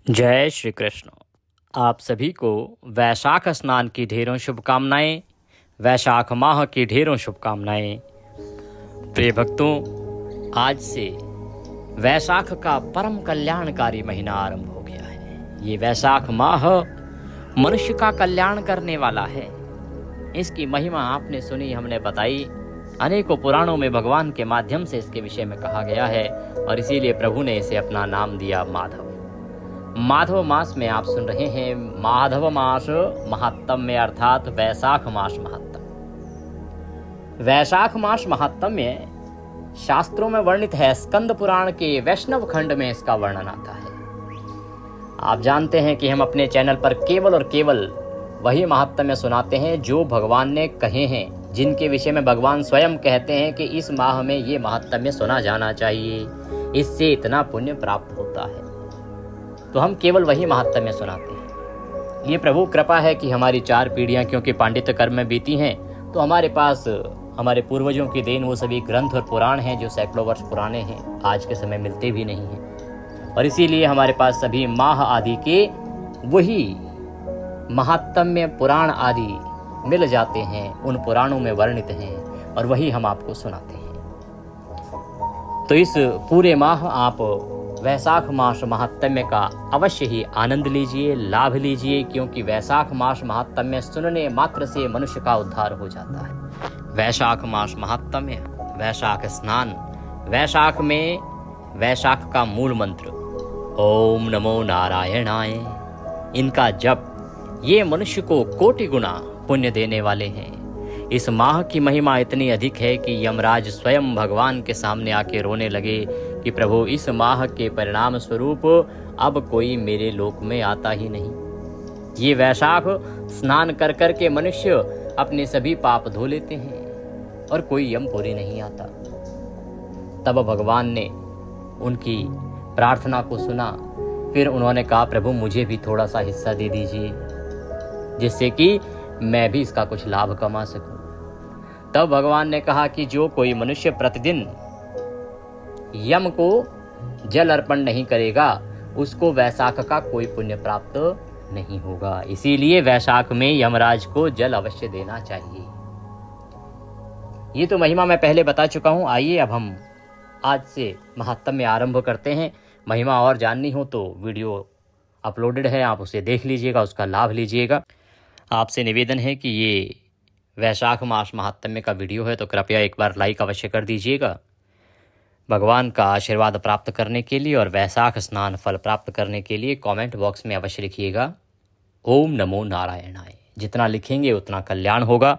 जय श्री कृष्ण। आप सभी को वैशाख स्नान की ढेरों शुभकामनाएं, वैशाख माह की ढेरों शुभकामनाएं। प्रिय भक्तों, आज से वैशाख का परम कल्याणकारी महीना आरंभ हो गया है। ये वैशाख माह मनुष्य का कल्याण करने वाला है। इसकी महिमा आपने सुनी, हमने बताई। अनेकों पुराणों में भगवान के माध्यम से इसके विषय में कहा गया है और इसीलिए प्रभु ने इसे अपना नाम दिया माधव। माधव मास में आप सुन रहे हैं माधव मास महात्म्य अर्थात वैशाख मास महात्म्य। वैशाख मास महात्म्य शास्त्रों में वर्णित है। स्कंद पुराण के वैष्णव खंड में इसका वर्णन आता है। आप जानते हैं कि हम अपने चैनल पर केवल और केवल वही महात्म्य सुनाते हैं जो भगवान ने कहे हैं, जिनके विषय में भगवान स्वयं कहते हैं कि इस माह में ये महात्म्य सुना जाना चाहिए, इससे इतना पुण्य प्राप्त होता है। तो हम केवल वही महात्म्य सुनाते हैं। ये प्रभु कृपा है कि हमारी 4 पीढ़ियां क्योंकि पांडित्य कर्म में बीती हैं, तो हमारे पास हमारे पूर्वजों की देन वो सभी ग्रंथ और पुराण हैं जो सैकड़ों वर्ष पुराने हैं, आज के समय मिलते भी नहीं हैं। और इसीलिए हमारे पास सभी माह आदि के वही महात्म्य पुराण आदि मिल जाते हैं, उन पुराणों में वर्णित हैं और वही हम आपको सुनाते हैं। तो इस पूरे माह आप वैशाख मास महात्म्य का अवश्य ही आनंद लीजिए, लाभ लीजिए, क्योंकि वैशाख मास महात्म्य सुनने मात्र से मनुष्य का उद्धार हो जाता है। वैशाख मास महात्म्य, वैशाख स्नान। वैशाख में वैशाख का मूल मंत्र ओम नमो नारायणाय, इनका जप ये मनुष्य को कोटि गुना पुण्य देने वाले हैं। इस माह की महिमा इतनी अधिक है कि यमराज स्वयं भगवान के सामने आके रोने लगे कि प्रभु, इस माह के परिणाम स्वरूप अब कोई मेरे लोक में आता ही नहीं। ये वैशाख स्नान कर कर के मनुष्य अपने सभी पाप धो लेते हैं और कोई यमपुरी नहीं आता। तब भगवान ने उनकी प्रार्थना को सुना। फिर उन्होंने कहा, प्रभु मुझे भी थोड़ा सा हिस्सा दे दीजिए, जिससे कि मैं भी इसका कुछ लाभ कमा सकूं। तब भगवान ने कहा कि जो कोई मनुष्य प्रतिदिन यम को जल अर्पण नहीं करेगा, उसको वैशाख का कोई पुण्य प्राप्त नहीं होगा। इसीलिए वैशाख में यमराज को जल अवश्य देना चाहिए। ये तो महिमा मैं पहले बता चुका हूं। आइए अब हम आज से महात्म्य आरंभ करते हैं। महिमा और जाननी हो तो वीडियो अपलोडेड है, आप उसे देख लीजिएगा, उसका लाभ लीजिएगा। आपसे निवेदन है कि ये वैशाख मास महात्म्य का वीडियो है तो कृपया एक बार लाइक अवश्य कर दीजिएगा। भगवान का आशीर्वाद प्राप्त करने के लिए और वैशाख स्नान फल प्राप्त करने के लिए कमेंट बॉक्स में अवश्य लिखिएगा ओम नमो नारायणाय। जितना लिखेंगे उतना कल्याण होगा।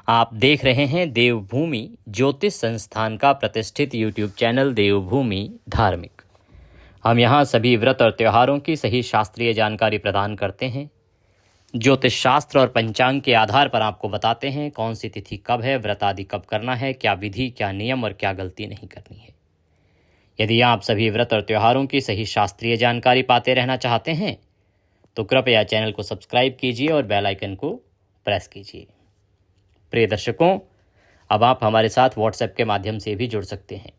आप देख रहे हैं देवभूमि ज्योतिष संस्थान का प्रतिष्ठित यूट्यूब चैनल देवभूमि धार्मिक। हम यहाँ सभी व्रत और त्योहारों की सही शास्त्रीय जानकारी प्रदान करते हैं। ज्योतिष शास्त्र और पंचांग के आधार पर आपको बताते हैं कौन सी तिथि कब है, व्रत आदि कब करना है, क्या विधि, क्या नियम और क्या गलती नहीं करनी है। यदि आप सभी व्रत और त्योहारों की सही शास्त्रीय जानकारी पाते रहना चाहते हैं तो कृपया चैनल को सब्सक्राइब कीजिए और बेल आइकन को प्रेस कीजिए। प्रिय दर्शकों, अब आप हमारे साथ व्हाट्सएप के माध्यम से भी जुड़ सकते हैं।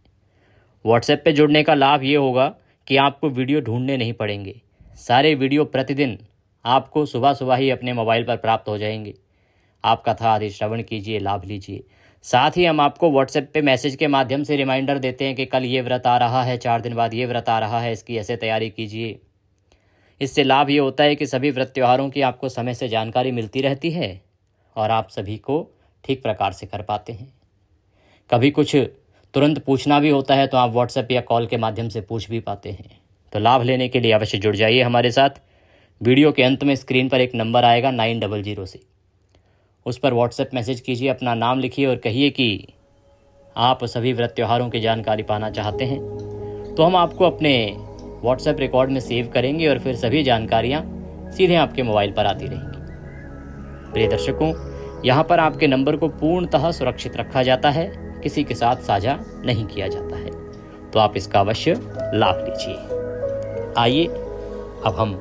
व्हाट्सएप पे जुड़ने का लाभ ये होगा कि आपको वीडियो ढूंढने नहीं पड़ेंगे। सारे वीडियो प्रतिदिन आपको सुबह सुबह ही अपने मोबाइल पर प्राप्त हो जाएंगे। आप कथा आदि श्रवण कीजिए, लाभ लीजिए। साथ ही हम आपको व्हाट्सएप पे मैसेज के माध्यम से रिमाइंडर देते हैं कि कल ये व्रत आ रहा है, 4 दिन बाद ये व्रत आ रहा है, इसकी ऐसे तैयारी कीजिए। इससे लाभ ये होता है कि सभी व्रत त्योहारों की आपको समय से जानकारी मिलती रहती है और आप सभी को ठीक प्रकार से कर पाते हैं। कभी कुछ तुरंत पूछना भी होता है तो आप व्हाट्सएप या कॉल के माध्यम से पूछ भी पाते हैं। तो लाभ लेने के लिए अवश्य जुड़ जाइए हमारे साथ। वीडियो के अंत में स्क्रीन पर एक नंबर आएगा 900 से, उस पर व्हाट्सएप मैसेज कीजिए, अपना नाम लिखिए और कहिए कि आप सभी व्रत त्योहारों की जानकारी पाना चाहते हैं। तो हम आपको अपने व्हाट्सएप रिकॉर्ड में सेव करेंगे और फिर सभी जानकारियाँ सीधे आपके मोबाइल पर आती रहेंगी। प्रिय दर्शकों, यहाँ पर आपके नंबर को पूर्णतः सुरक्षित रखा जाता है, किसी के साथ साझा नहीं किया जाता है। तो आप इसका अवश्य लाभ लीजिए। आइए अब हम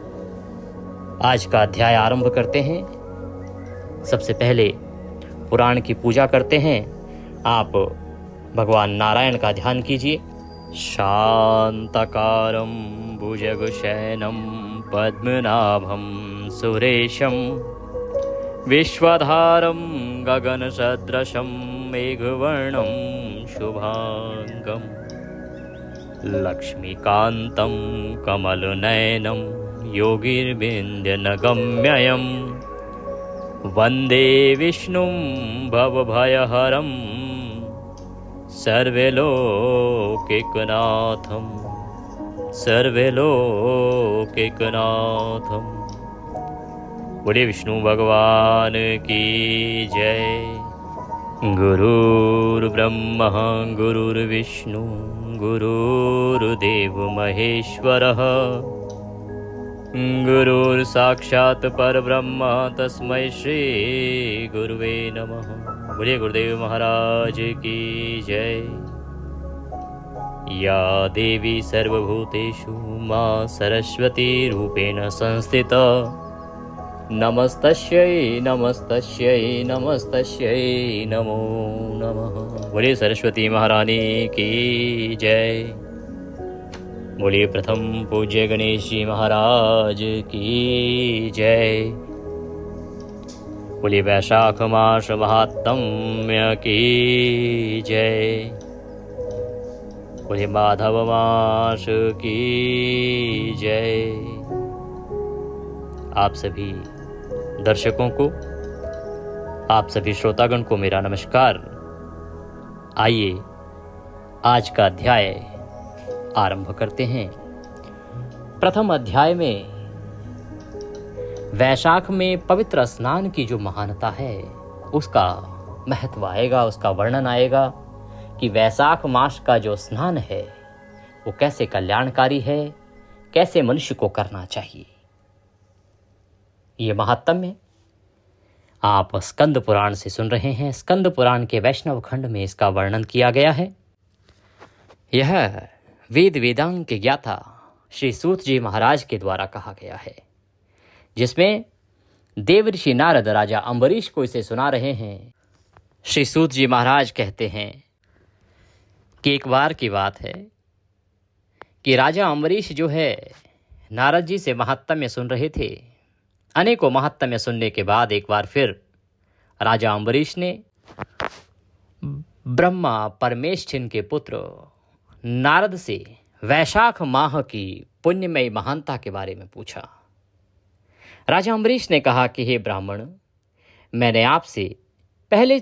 आज का अध्याय आरंभ करते हैं। सबसे पहले पुराण की पूजा करते हैं। आप भगवान नारायण का ध्यान कीजिए। शांताकारं भुजगशयनं पद्मनाभं सुरेशं विश्वधारं गगनसदृशं मेघवर्णं शुभांगं लक्ष्मीकान्तं कमलनयनं योगिर्विन्द्यनगम्यं वन्दे विष्णुं भवभयहरं सर्वलोकैकनाथं सर्वलोकैकनाथं। बोले विष्णु भगवान की जय। गुरुर्ब्रह्मा गुरुर्विष्णु गुरुर्देव महेश्वरः गुरुर्साक्षात् परब्रह्म तस्मै श्री गुरुवे नमः। बोलिए गुरुदेव महाराज की जय। या देवी सर्वभूतेषु मां सरस्वती रूपेण संस्थिता नमस्तस्यै नमस्तस्यै नमस्तस्यै नमो नमः। बोलिए सरस्वती महारानी की जय। बोलिए प्रथम पूज्य गणेश जी महाराज की जय। बोलिए वैशाख मास महात्म्य की जय। बोलिए माधव मास की जय। आप सभी दर्शकों को, आप सभी श्रोतागण को मेरा नमस्कार। आइए आज का अध्याय आरंभ करते हैं। प्रथम अध्याय में वैशाख में पवित्र स्नान की जो महानता है उसका महत्व आएगा, उसका वर्णन आएगा कि वैशाख मास का जो स्नान है वो कैसे कल्याणकारी है, कैसे मनुष्य को करना चाहिए। ये महात्म्य आप स्कंद पुराण से सुन रहे हैं। स्कंद पुराण के वैष्णव खंड में इसका वर्णन किया गया है। यह वेद वेदांग के ज्ञाता श्री सूत जी महाराज के द्वारा कहा गया है, जिसमें देवर्षि नारद राजा अम्बरीश को इसे सुना रहे हैं। श्री सूत जी महाराज कहते हैं कि एक बार की बात है कि राजा अम्बरीश जो है नारद जी से महात्म्य सुन रहे थे। अनेकों महात्म्य सुनने के बाद एक बार फिर राजा अम्बरीश ने ब्रह्मा परमेष्ठिन के पुत्र नारद से वैशाख माह की पुण्यमयी महानता के बारे में पूछा। राजा अम्बरीश ने कहा कि हे ब्राह्मण, मैंने आपसे पहले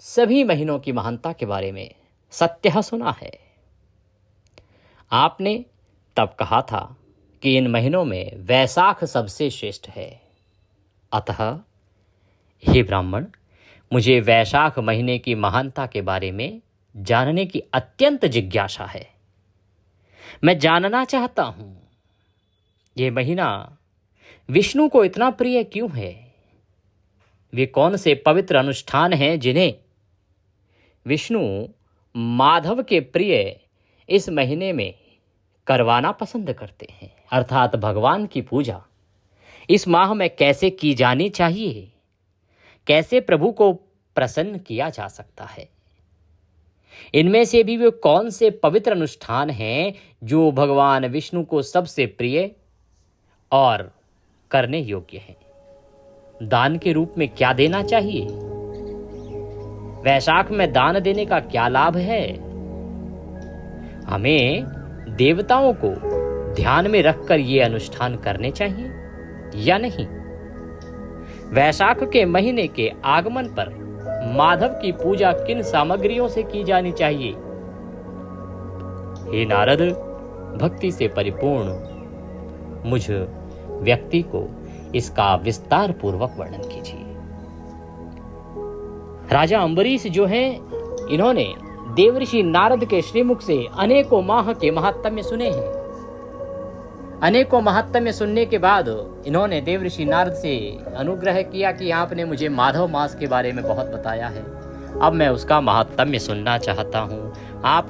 सभी महीनों की महानता के बारे में सत्य सुना है। आपने तब कहा था कि इन महीनों में वैशाख सबसे श्रेष्ठ है। अतः हे ब्राह्मण, मुझे वैशाख महीने की महानता के बारे में जानने की अत्यंत जिज्ञासा है। मैं जानना चाहता हूं ये महीना विष्णु को इतना प्रिय क्यों है। वे कौन से पवित्र अनुष्ठान हैं जिन्हें विष्णु माधव के प्रिय इस महीने में करवाना पसंद करते हैं। अर्थात भगवान की पूजा इस माह में कैसे की जानी चाहिए, कैसे प्रभु को प्रसन्न किया जा सकता है। इनमें से भी वे कौन से पवित्र अनुष्ठान हैं जो भगवान विष्णु को सबसे प्रिय और करने योग्य हैं। दान के रूप में क्या देना चाहिए, वैशाख में दान देने का क्या लाभ है। हमें देवताओं को ध्यान में रखकर ये अनुष्ठान करने चाहिए या नहीं। वैशाख के महीने के आगमन पर माधव की पूजा किन सामग्रियों से की जानी चाहिए। हे नारद, भक्ति से परिपूर्ण मुझ व्यक्ति को इसका विस्तार पूर्वक वर्णन कीजिए। राजा अम्बरीश जो हैं, इन्होंने देवर्षि नारद के श्रीमुख से अनेकों माह के महात्म्य सुने हैं। अनेकों महात्म्य सुनने के बाद इन्होंने देवर्षि नारद से अनुग्रह किया कि आपने मुझे माधव मास के बारे में बहुत बताया है, अब मैं उसका महात्म्य सुनना चाहता हूँ। आप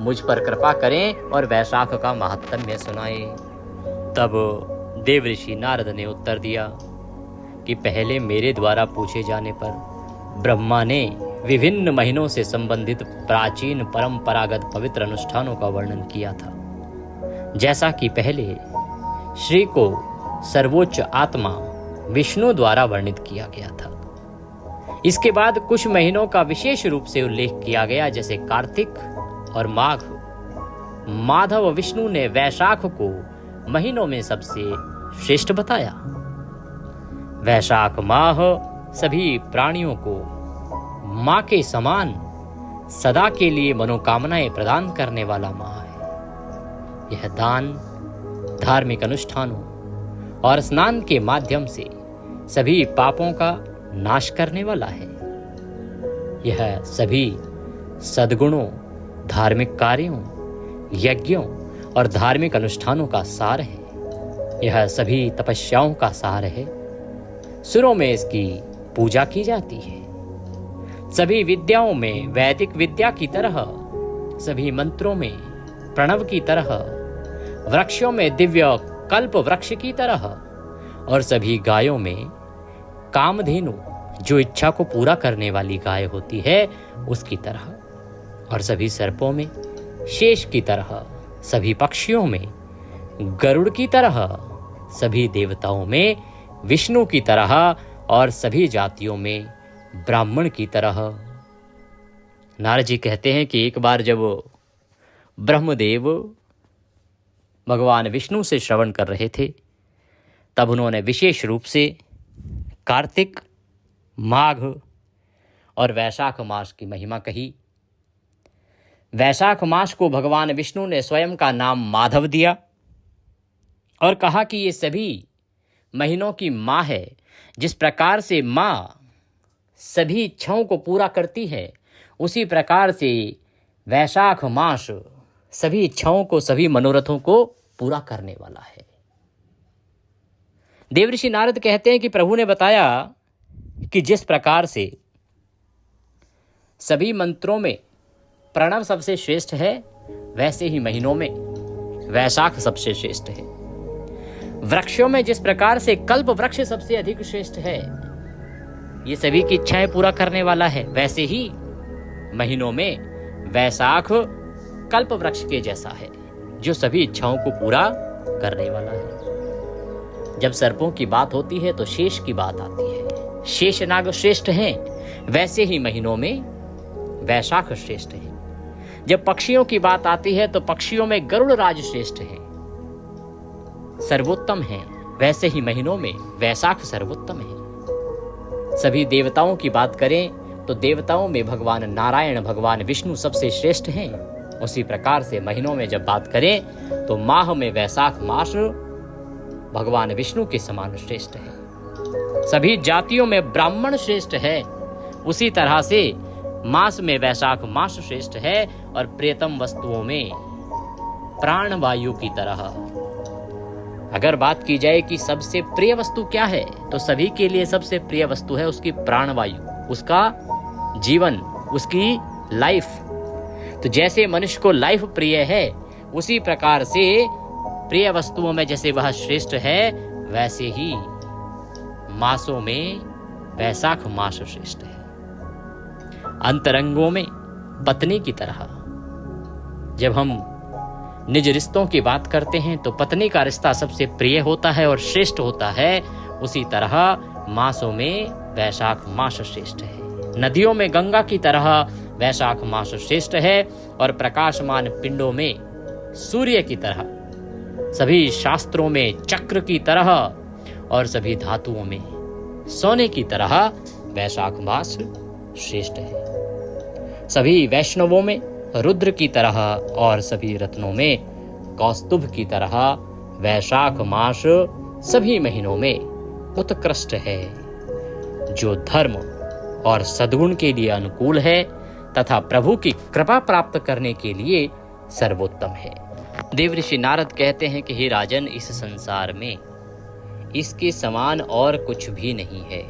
मुझ पर कृपा करें और वैशाख का महात्म्य सुनाएं। तब देवर्षि नारद ने उत्तर दिया कि पहले मेरे द्वारा पूछे जाने पर ब्रह्मा ने विभिन्न महीनों से संबंधित प्राचीन परंपरागत पवित्र अनुष्ठानों का वर्णन किया था। जैसा कि पहले श्री को सर्वोच्च आत्मा विष्णु द्वारा वर्णित किया गया था। इसके बाद कुछ महीनों का विशेष रूप से उल्लेख किया गया, जैसे कार्तिक और माघ। माधव विष्णु ने वैशाख को महीनों में सबसे श्रेष्ठ बताया। वैशाख माह सभी प्राणियों को मां के समान सदा के लिए मनोकामनाएं प्रदान करने वाला माह है। यह दान, धार्मिक अनुष्ठानों और स्नान के माध्यम से सभी पापों का नाश करने वाला है। यह सभी सद्गुणों, धार्मिक कार्यों, यज्ञों और धार्मिक अनुष्ठानों का सार है। यह सभी तपस्याओं का सार है। सुरों में इसकी पूजा की जाती है। सभी विद्याओं में वैदिक विद्या की तरह, सभी मंत्रों में प्रणव की तरह, वृक्षों में दिव्य कल्प वृक्ष की तरह और सभी गायों में कामधेनु जो इच्छा को पूरा करने वाली गाय होती है उसकी तरह, और सभी सर्पों में शेष की तरह, सभी पक्षियों में गरुड़ की तरह, सभी देवताओं में विष्णु की तरह और सभी जातियों में ब्राह्मण की तरह। नारद जी कहते हैं कि एक बार जब ब्रह्मदेव भगवान विष्णु से श्रवण कर रहे थे, तब उन्होंने विशेष रूप से कार्तिक, माघ और वैशाख मास की महिमा कही। वैशाख मास को भगवान विष्णु ने स्वयं का नाम माधव दिया और कहा कि ये सभी महीनों की माँ है। जिस प्रकार से माँ सभी इच्छाओं को पूरा करती है, उसी प्रकार से वैशाख मास सभी इच्छाओं को, सभी मनोरथों को पूरा करने वाला है। देवऋषि नारद कहते हैं कि प्रभु ने बताया कि जिस प्रकार से सभी मंत्रों में प्रणव सबसे श्रेष्ठ है, वैसे ही महीनों में वैशाख सबसे श्रेष्ठ है। वृक्षों में जिस प्रकार से कल्प वृक्ष सबसे अधिक श्रेष्ठ है, ये सभी की इच्छाएं पूरा करने वाला है, वैसे ही महीनों में वैशाख कल्प वृक्ष के जैसा है, जो सभी इच्छाओं को पूरा करने वाला है। जब सर्पों की बात होती है तो शेष की बात आती है। शेषनाग श्रेष्ठ हैं, वैसे ही महीनों में वैशाख श्रेष्ठ है। जब पक्षियों की बात आती है तो पक्षियों में गरुड़ राज श्रेष्ठ है, सर्वोत्तम है, वैसे ही महीनों में वैशाख सर्वोत्तम है। सभी देवताओं की बात करें तो देवताओं में भगवान नारायण, भगवान विष्णु सबसे श्रेष्ठ हैं। उसी प्रकार से महीनों में जब बात करें तो माह में वैशाख मास भगवान विष्णु के समान श्रेष्ठ है। सभी जातियों में ब्राह्मण श्रेष्ठ है, उसी तरह से मास में वैशाख मास श्रेष्ठ है। और प्रियतम वस्तुओं में प्राण वायु की तरह, अगर बात की जाए कि सबसे प्रिय वस्तु क्या है, तो सभी के लिए सबसे प्रिय वस्तु है उसकी प्राण वायु, उसका जीवन, उसकी लाइफ। तो जैसे मनुष्य को लाइफ प्रिय है, उसी प्रकार से प्रिय वस्तुओं में जैसे वह श्रेष्ठ है, वैसे ही मासों में वैशाख मास श्रेष्ठ है। अंतरंगों में पत्नी की तरह, जब हम निज रिश्तों की बात करते हैं तो पत्नी का रिश्ता सबसे प्रिय होता है और श्रेष्ठ होता है, उसी तरह मासों में वैशाख मास श्रेष्ठ है। नदियों में गंगा की तरह वैशाख मास श्रेष्ठ है और प्रकाशमान पिंडों में सूर्य की तरह, सभी शास्त्रों में चक्र की तरह और सभी धातुओं में सोने की तरह वैशाख मास श्रेष्ठ है। सभी वैष्णवों में रुद्र की तरह और सभी रत्नों में कौस्तुभ की तरह वैशाख मास सभी महीनों में उत्कृष्ट है, जो धर्म और सद्गुण के लिए अनुकूल है तथा प्रभु की कृपा प्राप्त करने के लिए सर्वोत्तम है। देवऋषि नारद कहते हैं कि हे राजन, इस संसार में इसके समान और कुछ भी नहीं है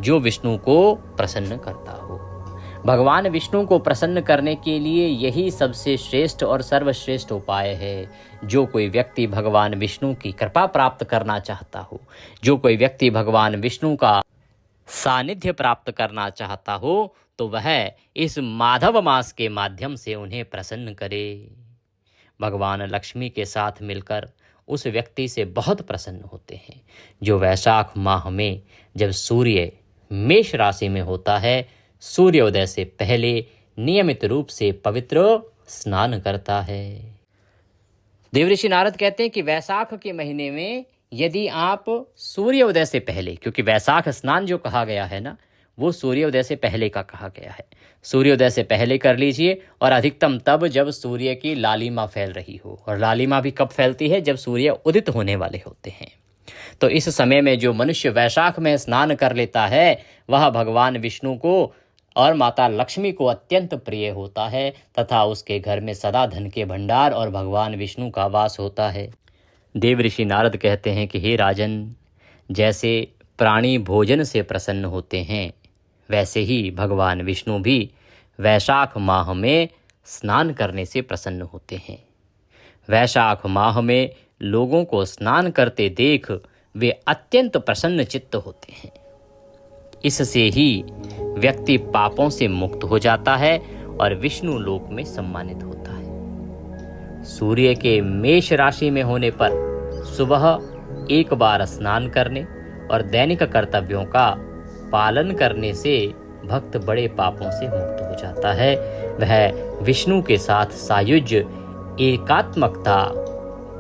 जो विष्णु को प्रसन्न करता हो। भगवान विष्णु को प्रसन्न करने के लिए यही सबसे श्रेष्ठ और सर्वश्रेष्ठ उपाय है। जो कोई व्यक्ति भगवान विष्णु की कृपा प्राप्त करना चाहता हो, जो कोई व्यक्ति भगवान विष्णु का सानिध्य प्राप्त करना चाहता हो तो वह इस माधव मास के माध्यम से उन्हें प्रसन्न करे। भगवान लक्ष्मी के साथ मिलकर उस व्यक्ति से बहुत प्रसन्न होते हैं जो वैशाख माह में जब सूर्य मेष राशि में होता है, सूर्योदय से पहले नियमित रूप से पवित्र स्नान करता है। देवऋषि नारद कहते हैं कि वैशाख के महीने में यदि आप सूर्योदय से पहले, क्योंकि वैशाख स्नान जो कहा गया है ना, वो सूर्योदय से पहले का कहा गया है, सूर्योदय से पहले कर लीजिए। और अधिकतम तब जब सूर्य की लालिमा फैल रही हो, और लालिमा भी कब फैलती है? जब सूर्य उदित होने वाले होते हैं। तो इस समय में जो मनुष्य वैशाख में स्नान कर लेता है वह भगवान विष्णु को और माता लक्ष्मी को अत्यंत प्रिय होता है तथा उसके घर में सदा धन के भंडार और भगवान विष्णु का वास होता है। देवऋषि नारद कहते हैं कि हे राजन, जैसे प्राणी भोजन से प्रसन्न होते हैं वैसे ही भगवान विष्णु भी वैशाख माह में स्नान करने से प्रसन्न होते हैं। वैशाख माह में लोगों को स्नान करते देख वे अत्यंत प्रसन्न चित्त होते हैं। इससे ही व्यक्ति पापों से मुक्त हो जाता है और विष्णु लोक में सम्मानित होता है। सूर्य के मेष राशि में होने पर सुबह एक बार स्नान करने और दैनिक कर्तव्यों का पालन करने से भक्त बड़े पापों से मुक्त हो जाता है। वह विष्णु के साथ सायुज्य एकात्मकता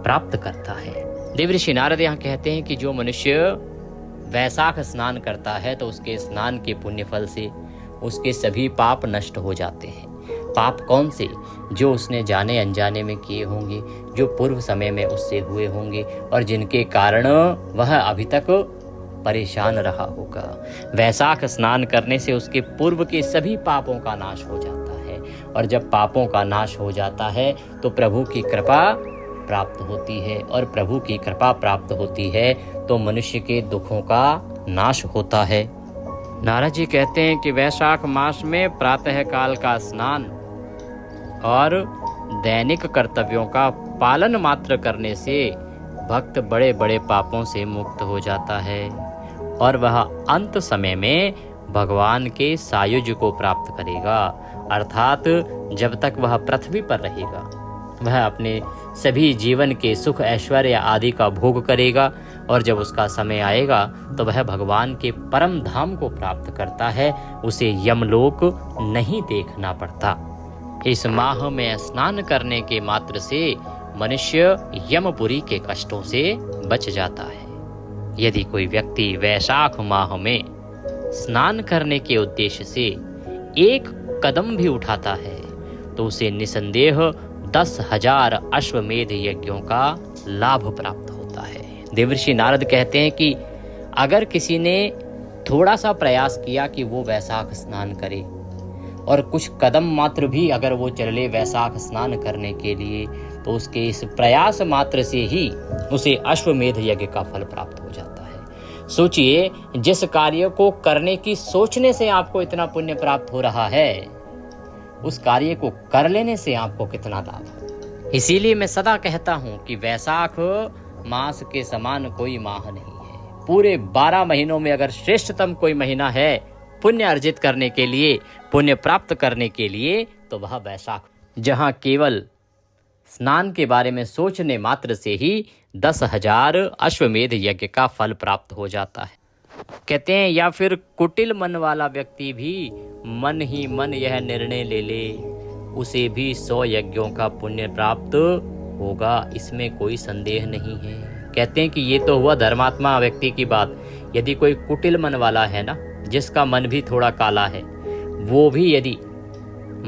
प्राप्त करता है। देवऋषि नारद यहाँ कहते हैं कि जो मनुष्य वैशाख स्नान करता है तो उसके स्नान के पुण्य फल से उसके सभी पाप नष्ट हो जाते हैं। पाप कौन से? जो उसने जाने अनजाने में किए होंगे, जो पूर्व समय में उससे हुए होंगे और जिनके कारण वह अभी तक परेशान रहा होगा। वैशाख स्नान करने से उसके पूर्व के सभी पापों का नाश हो जाता है, और जब पापों का नाश हो जाता है तो प्रभु की कृपा प्राप्त होती है, और प्रभु की कृपा प्राप्त होती है तो मनुष्य के दुखों का नाश होता है। नारद जी कहते हैं कि वैशाख मास में प्रातः काल का स्नान और दैनिक कर्तव्यों का पालन मात्र करने से भक्त बड़े बड़े पापों से मुक्त हो जाता है और वह अंत समय में भगवान के सायुज्य को प्राप्त करेगा। अर्थात जब तक वह पृथ्वी पर रहेगा वह अपने सभी जीवन के सुख ऐश्वर्य आदि का भोग करेगा, और जब उसका समय आएगा तो वह भगवान के परम धाम को प्राप्त करता है। उसे यमलोक नहीं देखना पड़ता। इस माह में स्नान करने के मात्र से मनुष्य यमपुरी के कष्टों से बच जाता है। यदि कोई व्यक्ति वैशाख माह में स्नान करने के उद्देश्य से एक कदम भी उठाता है तो उसे निसंदेह 10,000 अश्वमेध यज्ञों का लाभ प्राप्त होता है। देवऋषि नारद कहते हैं कि अगर किसी ने थोड़ा सा प्रयास किया कि वो वैशाख स्नान करे और कुछ कदम मात्र भी अगर वो चले वैशाख स्नान करने के लिए, तो उसके इस प्रयास मात्र से ही उसे अश्वमेध यज्ञ का फल प्राप्त हो जाता है। सोचिए, जिस कार्य को करने की सोचने से आपको इतना पुण्य प्राप्त हो रहा है, उस कार्य को कर लेने से आपको कितना लाभ है। इसीलिए मैं सदा कहता हूँ कि वैशाख मास के समान कोई माह नहीं है। पूरे 12 महीनों में अगर श्रेष्ठतम कोई महीना है पुण्य अर्जित करने के लिए, पुण्य प्राप्त करने के लिए, तो वह वैशाख, जहाँ केवल स्नान के बारे में सोचने मात्र से ही 10,000 अश्वमेध यज्ञ का फल प्राप्त हो जाता है। कहते हैं या फिर कुटिल मन वाला व्यक्ति भी मन ही मन यह निर्णय ले ले, उसे भी 100 यज्ञों का पुण्य प्राप्त होगा, इसमें कोई संदेह नहीं है। कहते हैं कि ये तो हुआ धर्मात्मा व्यक्ति की बात। यदि कोई कुटिल मन वाला है ना, जिसका मन भी थोड़ा काला है, वो भी यदि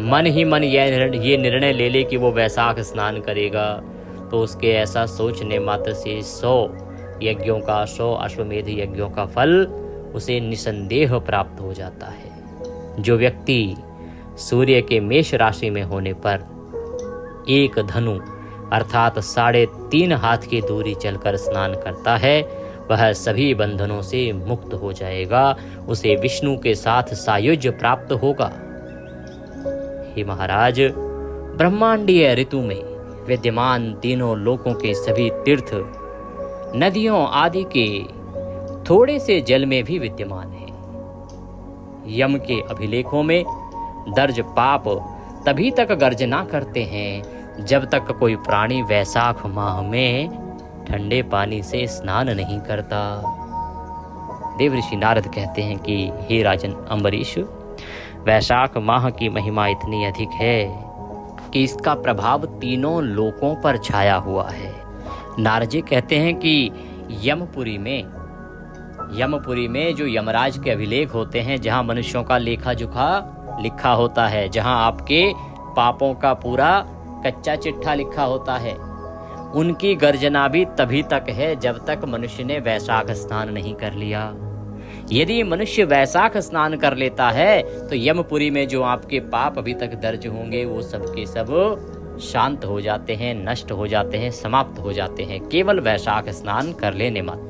मन ही मन ये निर्णय ले ले कि वो वैशाख स्नान करेगा, तो उसके ऐसा सोचने मात्र से 100 यज्ञों का, 100 अश्वमेध यज्ञों का फल उसे निसंदेह प्राप्त हो जाता है। जो व्यक्ति सूर्य के मेष राशि में होने पर एक धनु अर्थात 3.5 हाथ की दूरी चलकर स्नान करता है, वह सभी बंधनों से मुक्त हो जाएगा। उसे विष्णु के साथ सायुज्य प्राप्त होगा। हे महाराज, ब्रह्मांडीय ऋतु में विद्यमान तीनों लोकों के सभी तीर्थ, नदियों आदि के थोड़े से जल में भी विद्यमान है। यम के अभिलेखों में दर्ज पाप तभी तक गर्जना करते हैं जब तक कोई प्राणी वैशाख माह में ठंडे पानी से स्नान नहीं करता। देवऋषि नारद कहते हैं कि हे राजन अम्बरीश, वैशाख माह की महिमा इतनी अधिक है कि इसका प्रभाव तीनों लोकों पर छाया हुआ है। नारद जी कहते हैं कि यमपुरी में जो यमराज के अभिलेख होते हैं, जहां मनुष्यों का लेखा जोखा लिखा होता है, जहां आपके पापों का पूरा कच्चा चिट्ठा लिखा होता है, उनकी गर्जना भी तभी तक है जब तक मनुष्य ने वैशाख स्नान नहीं कर लिया। यदि मनुष्य वैशाख स्नान कर लेता है तो यमपुरी में जो आपके पाप अभी तक दर्ज होंगे वो सब के सब शांत हो जाते हैं, नष्ट हो जाते हैं, समाप्त हो जाते हैं। केवल वैशाख स्नान कर लेने मात्र।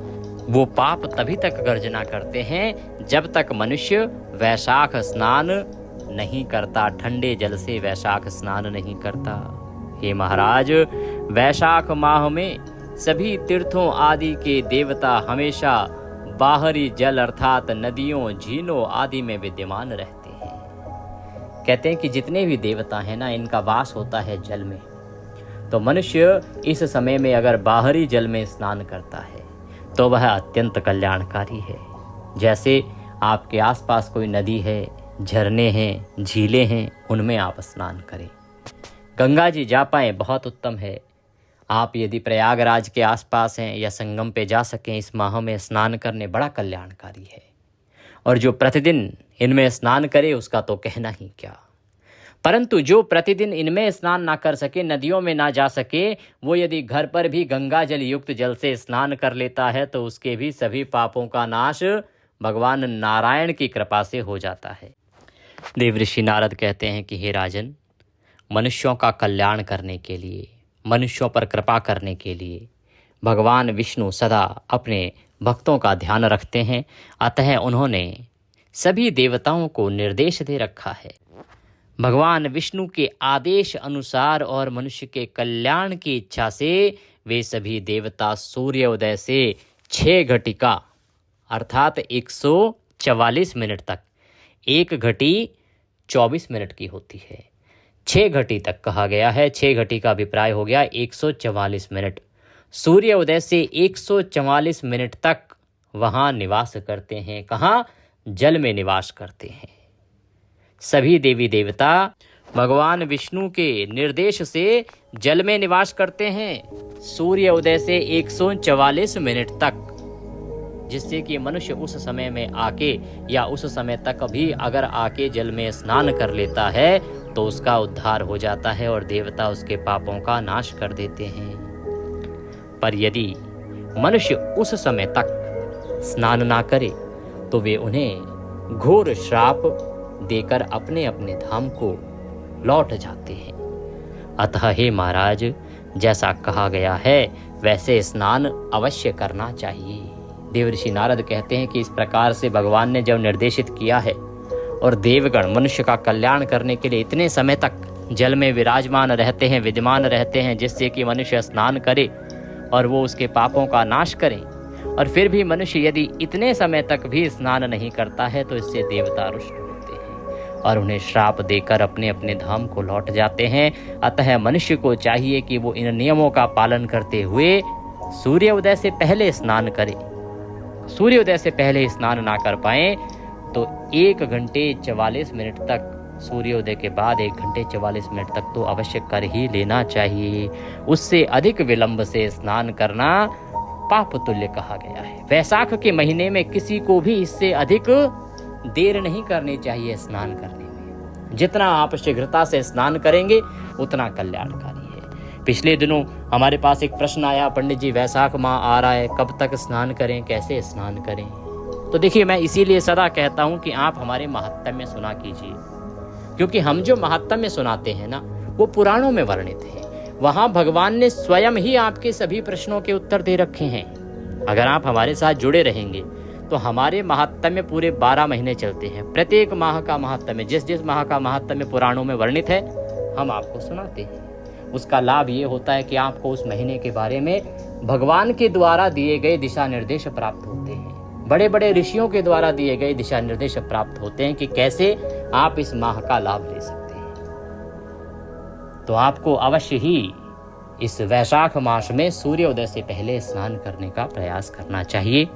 वो पाप तभी तक गर्जना करते हैं जब तक मनुष्य वैशाख स्नान नहीं करता, ठंडे जल से वैशाख स्नान नहीं करता। हे महाराज, वैशाख माह में सभी तीर्थों आदि के देवता हमेशा बाहरी जल अर्थात नदियों, झीलों आदि में विद्यमान रहते हैं। कहते हैं कि जितने भी देवता हैं ना, इनका वास होता है जल में। तो मनुष्य इस समय में अगर बाहरी जल में स्नान करता है तो वह अत्यंत कल्याणकारी है। जैसे आपके आसपास कोई नदी है, झरने हैं, झीलें हैं, उनमें आप स्नान करें। गंगा जी जा पाएं बहुत उत्तम है। आप यदि प्रयागराज के आसपास हैं या संगम पे जा सकें, इस माह में स्नान करने बड़ा कल्याणकारी है। और जो प्रतिदिन इनमें स्नान करे उसका तो कहना ही क्या। परंतु जो प्रतिदिन इनमें स्नान ना कर सके, नदियों में ना जा सके, वो यदि घर पर भी गंगा जल युक्त जल से स्नान कर लेता है तो उसके भी सभी पापों का नाश भगवान नारायण की कृपा से हो जाता है। देवऋषि नारद कहते हैं कि हे राजन, मनुष्यों का कल्याण करने के लिए, मनुष्यों पर कृपा करने के लिए भगवान विष्णु सदा अपने भक्तों का ध्यान रखते हैं। अतः उन्होंने सभी देवताओं को निर्देश दे रखा है। भगवान विष्णु के आदेश अनुसार और मनुष्य के कल्याण की इच्छा से वे सभी देवता सूर्योदय से 6 घटिका अर्थात 144 मिनट तक, 1 घटी 24 मिनट की होती है, 6 घटी तक कहा गया है। 6 घटी का अभिप्राय हो गया 144 मिनट। सूर्योदय से 144 मिनट तक वहाँ निवास करते हैं। कहाँ? जल में निवास करते हैं। सभी देवी देवता भगवान विष्णु के निर्देश से जल में निवास करते हैं सूर्योदय से 144 मिनट तक, जिससे कि मनुष्य उस समय में आके या उस समय तक भी अगर आके जल में स्नान कर लेता है तो उसका उद्धार हो जाता है और देवता उसके पापों का नाश कर देते हैं। पर यदि मनुष्य उस समय तक स्नान ना करे तो वे उन्हें घोर श्राप देकर अपने अपने धाम को लौट जाते हैं। अतः हे महाराज, जैसा कहा गया है वैसे स्नान अवश्य करना चाहिए। देवऋषि नारद कहते हैं कि इस प्रकार से भगवान ने जब निर्देशित किया है और देवगण मनुष्य का कल्याण करने के लिए इतने समय तक जल में विराजमान रहते हैं, विद्यमान रहते हैं, जिससे कि मनुष्य स्नान करे और वो उसके पापों का नाश करे, और फिर भी मनुष्य यदि इतने समय तक भी स्नान नहीं करता है तो इससे देवता रुष्ट होते हैं और उन्हें श्राप देकर अपने अपने धाम को लौट जाते हैं। अतः मनुष्य को चाहिए कि वो इन नियमों का पालन करते हुए सूर्योदय से पहले स्नान करे। सूर्योदय से पहले स्नान ना कर पाए तो 1 घंटे 44 मिनट तक, सूर्योदय के बाद 1 घंटे 44 मिनट तक तो अवश्य कर ही लेना चाहिए। उससे अधिक विलंब से स्नान करना पाप तुल्य कहा गया है। वैशाख के महीने में किसी को भी इससे अधिक देर नहीं करनी चाहिए स्नान करने में। जितना आप शीघ्रता से स्नान करेंगे उतना कल्याणकारी है। पिछले दिनों हमारे पास एक प्रश्न आया, पंडित जी वैशाख माह आ रहा है, कब तक स्नान करें, कैसे स्नान करें? तो देखिए, मैं इसीलिए सदा कहता हूं कि आप हमारे महात्म्य सुना कीजिए, क्योंकि हम जो महात्म्य सुनाते हैं ना वो पुराणों में वर्णित है। वहां भगवान ने स्वयं ही आपके सभी प्रश्नों के उत्तर दे रखे हैं। अगर आप हमारे साथ जुड़े रहेंगे तो हमारे महात्म्य पूरे 12 महीने चलते हैं। प्रत्येक माह का महात्म्य, जिस जिस माह का महात्म्य पुराणों में वर्णित है, हम आपको सुनाते हैं। उसका लाभ ये होता है कि आपको उस महीने के बारे में भगवान के द्वारा दिए गए दिशा निर्देश प्राप्त होते हैं। बड़े बड़े ऋषियों के द्वारा दिए गए दिशा निर्देश प्राप्त होते हैं कि कैसे आप इस माह का लाभ ले सकते हैं। तो आपको अवश्य ही इस वैशाख मास में सूर्योदय से पहले स्नान करने का प्रयास करना चाहिए।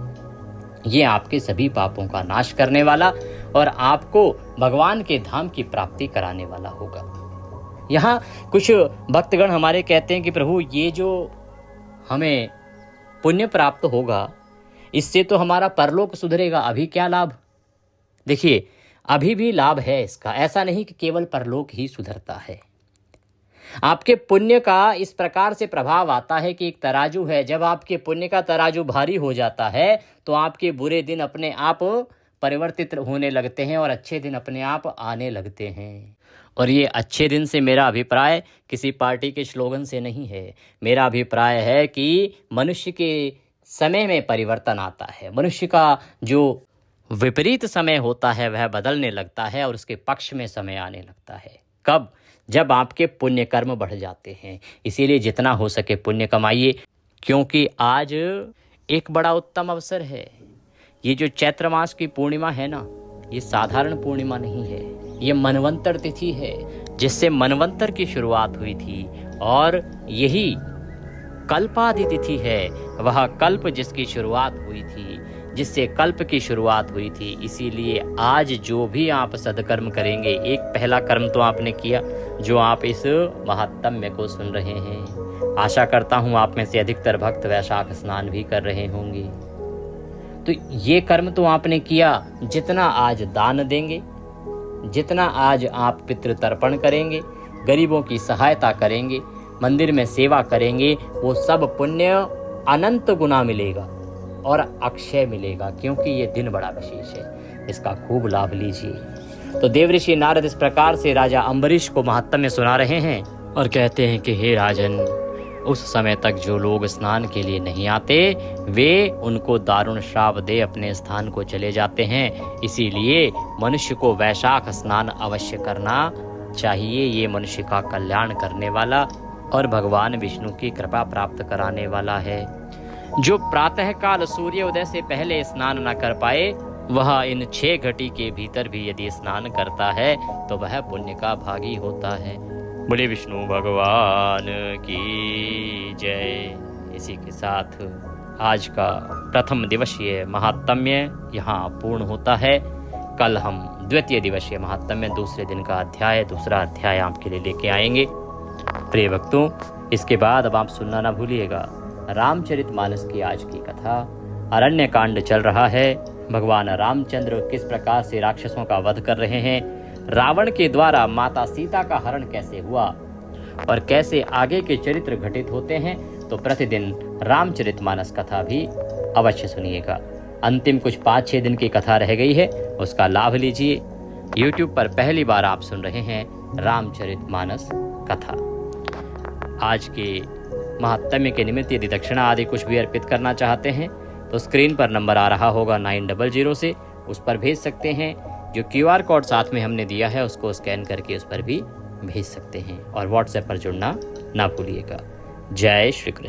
ये आपके सभी पापों का नाश करने वाला और आपको भगवान के धाम की प्राप्ति कराने वाला होगा। यहाँ कुछ भक्तगण हमारे कहते हैं कि प्रभु, ये जो हमें पुण्य प्राप्त होगा इससे तो हमारा परलोक सुधरेगा, अभी क्या लाभ? देखिए, अभी भी लाभ है इसका। ऐसा नहीं कि केवल परलोक ही सुधरता है। आपके पुण्य का इस प्रकार से प्रभाव आता है कि एक तराजू है, जब आपके पुण्य का तराजू भारी हो जाता है तो आपके बुरे दिन अपने आप परिवर्तित होने लगते हैं और अच्छे दिन अपने आप आने लगते हैं। और ये अच्छे दिन से मेरा अभिप्राय किसी पार्टी के स्लोगन से नहीं है। मेरा अभिप्राय है कि मनुष्य के समय में परिवर्तन आता है। मनुष्य का जो विपरीत समय होता है वह बदलने लगता है और उसके पक्ष में समय आने लगता है। कब? जब आपके पुण्य कर्म बढ़ जाते हैं। इसीलिए जितना हो सके पुण्य कमाइए, क्योंकि आज एक बड़ा उत्तम अवसर है। ये जो चैत्र मास की पूर्णिमा है ना, ये साधारण पूर्णिमा नहीं है, ये मनवंतर तिथि है, जिससे मनवंतर की शुरुआत हुई थी। और यही कल्पादि तिथि है, वह कल्प जिसकी शुरुआत हुई थी, जिससे कल्प की शुरुआत हुई थी। इसीलिए आज जो भी आप सदकर्म करेंगे, एक पहला कर्म तो आपने किया जो आप इस महात्म्य को सुन रहे हैं। आशा करता हूँ आप में से अधिकतर भक्त वैशाख स्नान भी कर रहे होंगे। तो ये कर्म तो आपने किया। जितना आज दान देंगे, जितना आज आप पितृतर्पण करेंगे, गरीबों की सहायता करेंगे, मंदिर में सेवा करेंगे, वो सब पुण्य अनंत गुना मिलेगा और अक्षय मिलेगा, क्योंकि ये दिन बड़ा विशेष है। इसका खूब लाभ लीजिए। तो देवऋषि नारद इस प्रकार से राजा अम्बरीश को महात्म्य सुना रहे हैं और कहते हैं कि हे राजन, उस समय तक जो लोग स्नान के लिए नहीं आते वे उनको दारुण श्राप दे अपने स्थान को चले जाते हैं। इसीलिए मनुष्य को वैशाख स्नान अवश्य करना चाहिए। ये मनुष्य का कल्याण करने वाला और भगवान विष्णु की कृपा प्राप्त कराने वाला है। जो प्रातःकाल सूर्योदय से पहले स्नान न कर पाए, वह इन 6 घटी के भीतर भी यदि स्नान करता है तो वह पुण्य का भागी होता है। बोले विष्णु भगवान की जय। इसी के साथ आज का प्रथम दिवसीय महात्म्य यहाँ पूर्ण होता है। कल हम द्वितीय दिवसीय महात्म्य दूसरे दिन का दूसरा अध्याय आपके लिए लेके आएंगे। प्रिय भक्तों, इसके बाद अब आप सुनना ना भूलिएगा रामचरितमानस की आज की कथा। अरण्य कांड चल रहा है। भगवान रामचंद्र किस प्रकार से राक्षसों का वध कर रहे हैं, रावण के द्वारा माता सीता का हरण कैसे हुआ और कैसे आगे के चरित्र घटित होते हैं। तो प्रतिदिन रामचरितमानस कथा भी अवश्य सुनिएगा। अंतिम कुछ 5-6 दिन की कथा रह गई है, उसका लाभ लीजिए। YouTube पर पहली बार आप सुन रहे हैं रामचरितमानस कथा। आज के महात्म्य के निमित्त यदि दक्षिणा आदि कुछ भी अर्पित करना चाहते हैं तो स्क्रीन पर नंबर आ रहा होगा 900 से, उस पर भेज सकते हैं। जो QR कोड साथ में हमने दिया है उसको स्कैन करके उस पर भी भेज सकते हैं और WhatsApp पर जुड़ना ना भूलिएगा। जय श्री कृष्ण।